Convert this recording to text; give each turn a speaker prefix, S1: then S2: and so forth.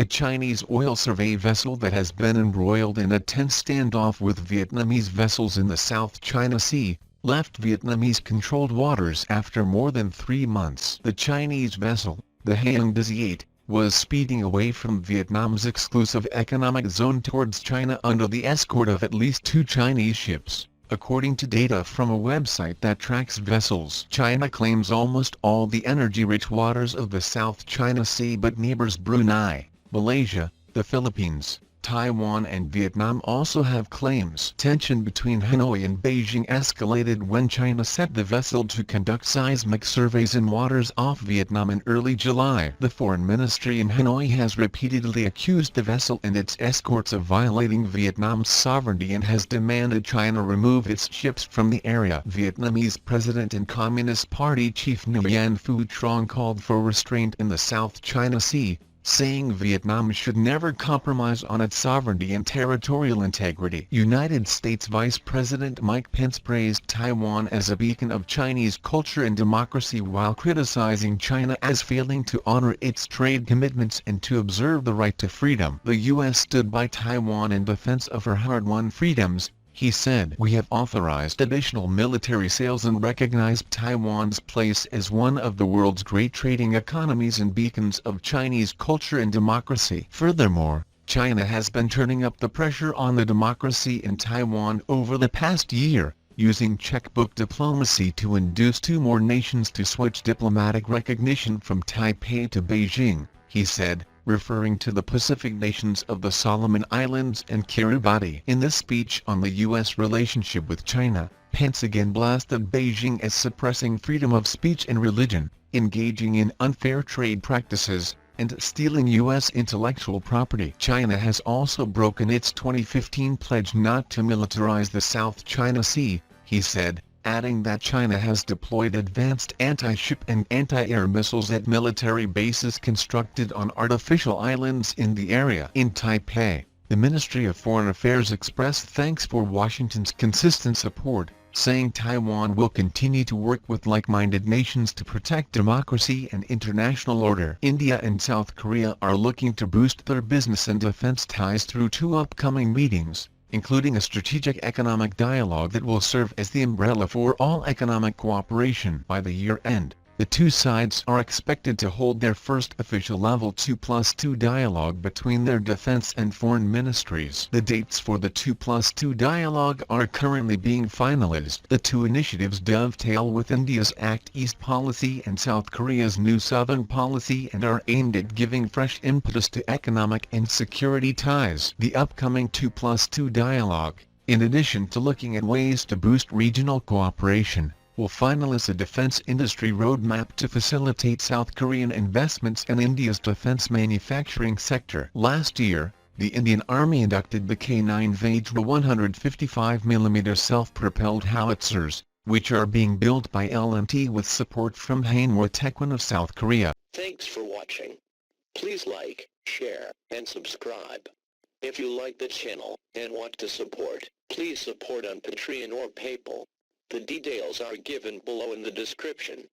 S1: a Chinese oil survey vessel that has been embroiled in a tense standoff with Vietnamese vessels in the South China Sea, left Vietnamese-controlled waters after more than 3 months. The Chinese vessel, the Haeung Daisy 8, was speeding away from Vietnam's exclusive economic zone towards China under the escort of at least 2 Chinese ships, according to data from a website that tracks vessels. China claims almost all the energy-rich waters of the South China Sea, but neighbors Brunei, Malaysia, the Philippines, Taiwan and Vietnam also have claims. Tension between Hanoi and Beijing escalated when China set the vessel to conduct seismic surveys in waters off Vietnam in early July. The foreign ministry in Hanoi has repeatedly accused the vessel and its escorts of violating Vietnam's sovereignty and has demanded China remove its ships from the area. Vietnamese President and Communist Party chief Nguyen Phu Trong called for restraint in the South China Sea, saying Vietnam should never compromise on its sovereignty and territorial integrity. United States Vice President Mike Pence praised Taiwan as a beacon of Chinese culture and democracy while criticizing China as failing to honor its trade commitments and to observe the right to freedom. The U.S. stood by Taiwan in defense of her hard-won freedoms, he said. We have authorized additional military sales and recognized Taiwan's place as one of the world's great trading economies and beacons of Chinese culture and democracy. Furthermore, China has been turning up the pressure on the democracy in Taiwan over the past year, using checkbook diplomacy to induce 2 more nations to switch diplomatic recognition from Taipei to Beijing, he said, referring to the Pacific nations of the Solomon Islands and Kiribati. In this speech on the U.S. relationship with China, Pence again blasted Beijing as suppressing freedom of speech and religion, engaging in unfair trade practices, and stealing U.S. intellectual property. China has also broken its 2015 pledge not to militarize the South China Sea, he said, adding that China has deployed advanced anti-ship and anti-air missiles at military bases constructed on artificial islands in the area. In Taipei, the Ministry of Foreign Affairs expressed thanks for Washington's consistent support, saying Taiwan will continue to work with like-minded nations to protect democracy and international order. India and South Korea are looking to boost their business and defense ties through 2 upcoming meetings, including a strategic economic dialogue that will serve as the umbrella for all economic cooperation. By the year-end, the 2 sides are expected to hold their first official level 2+2 dialogue between their defense and foreign ministries. The dates for the 2+2 dialogue are currently being finalized. The 2 initiatives dovetail with India's Act East policy and South Korea's New Southern policy and are aimed at giving fresh impetus to economic and security ties. The upcoming 2+2 dialogue, in addition to looking at ways to boost regional cooperation, will finalize a defense industry roadmap to facilitate South Korean investments in India's defense manufacturing sector. Last year, the Indian Army inducted the K-9 Vajra 155mm self-propelled howitzers, which are being built by L&T with support from Hanwha Techwon of South Korea.
S2: Thanks for watching. Please like, share, and subscribe. If you like the channel and want to support, please support on Patreon or PayPal. The details are given below in the description.